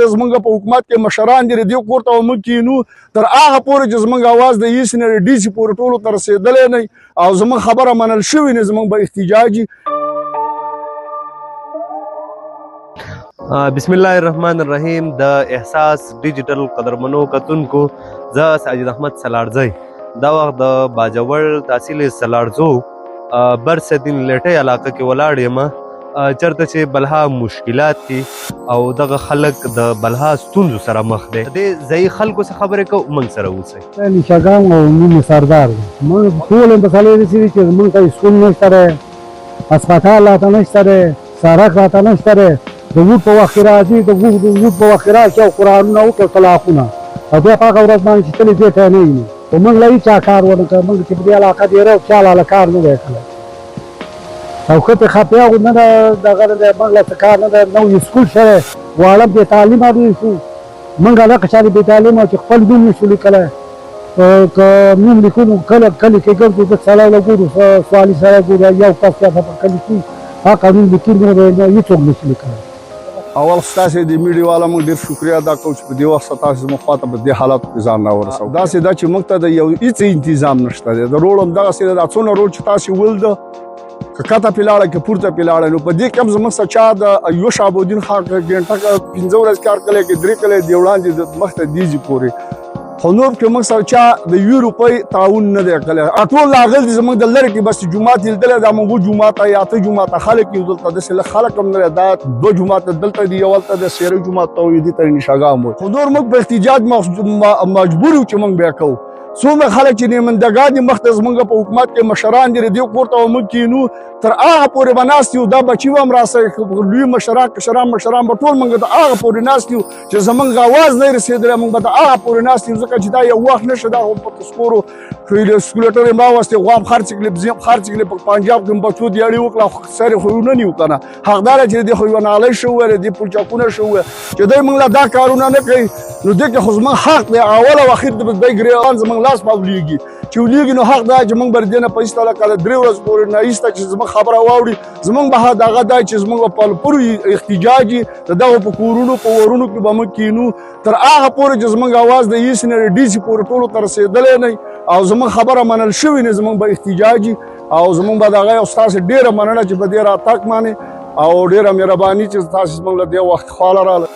زمونږ په حکومت کې مشران دي دې کور ته موږ کینو تر هغه پورې چې زمونږ اواز د ایس نه ډي سي پورې ټولو ته رسېدلی نه او زمونږ خبره منل شوې نه زمونږ به احتجاجي. بسم الله الرحمن الرحیم. د احساس ډیجیټل قدرمنو کتونکو زه ساجد احمد سلاړځی دا وخت د باجوړ تحصیل سلاړځو برسدین لټۍ علاقه کې ولاړ یم چېرته چې بلها مشکلات دي او دغه خلک د بلها ستونزو سره مخ دی. د ځایي خلکو څخه خبرې کوو موږ سره اوسئ. نشاګان او مینې سردار دی. موږ ټول مسالې داسې دي چې موږ ته سکول نشته دی، هسپتال راته نشته دی، سړک راته نشته دی. د ووټ په وخت کې راځي، د ووټ په وخت کې راشي او قرآنونه وکړه طلاقونه او بیا په هغه ورځ باندې چې تلې دې ته نه ویني. خو موږ له هېچا کار ونه کړ. موږ چې په دې علاقه ډېری چا لاله کار نه دی کړی او ښه خفیا خو نه ده دغه نه دی. موږ له څه کار نه دی. نوی سکول شوی واړه بې تعلیمه ډېر شو. موږ هلکه چا بې تعلیمه چې خپل نوم نشو لیکلی که نوم لیکلو کله کلي کې ګرځو د سړی له ګورو سوالي سړی ګورو یو کس چاته په کلي کې هغه نوم لیکي نه هېڅوک نشي لیکلی. اول ستاسې د میډیا والا موږ ډېر شکریه ادا کوو چې په دې وخت تاسې زموږ خواته په دې حالاتو کې ځان راورسوو. داسې ده چې موږ ته د یو هېڅ انتظام نشته دی. د روډ همدغسې ده. دا څونه روډ چې تاسې ولده که کته پې لاړه که پورته پې لاړه نو په دې کې هم زموږ څخه چا د ایوب شهابالدین خان ګنټه 15 ورځې کار کړی کې 3 کلی دی وړاندې مخته دیجې پورې خو نور کې موږ سره چا د 20 روپۍ تعاون نه دی کړی. ټول راغلي دي زموږ د لرې کې بس جومات یې لیدلی دا موږ جومات یا اته جوماته خلک یو دلته داسې خلک هم نه دی. دا 2 جوماته دلته دي یو هلته د سیرۍ جومات ته وایي دې ته نشاګان وایي. خو نور موږ په احتجاج مجبور یو چې موږ بیا کوو. څومره خلک چې نمایندګان دي مخته زموږ په حکومت کې مشران دي دې کور ته موږ کینو تر هغه پورې به ناست یو. دا بچي به هم راسره لوی مشران کشران به ټول موږ ته هغه پورې ناست یو چې زموږ اواز نه رسېدلی. موږ به د هغه پورې ناست یو ځکه چې دا یو وخت نشه. دا خو په تسکورو سکولېټر یې راوستې غوام خرڅ کړي بزیم خرڅ کړي په پنجاب کې بچو دیاړي وکړه سر یې خو نه نیو که نه. حقداره چې دې خو یوه نالۍ شوی دی دې پلچکونه شوی چې دی موږ له دا کارونه نه کوي نو دې کې خو زموږ حق دی. اول او اخر د دی ګریوان زموږ لاس په ولېږي چې ولېږي نو حق دا چې موږ به دې نه په هېڅ طریقه د 3 ورځې پورې نه ایسته چې زموږ خبره واوري. زموږ به دغه دی چې زموږ په پورې احتجاجي د دغو په کورونو په ورونو کې به موږ کینو تر هغه پورې چې زموږ اواز د ایس نه ډي سي پورې ټولو ته رسېدلی نه او زموږ خبره منل شوې نه زموږ به احتجاجي او زموږ به دغه یو ستاسې ډېره مننه چې په دې راتګ باندې او ډېره مهرباني چې تاسې زموږ له دې وخت خواله راغله.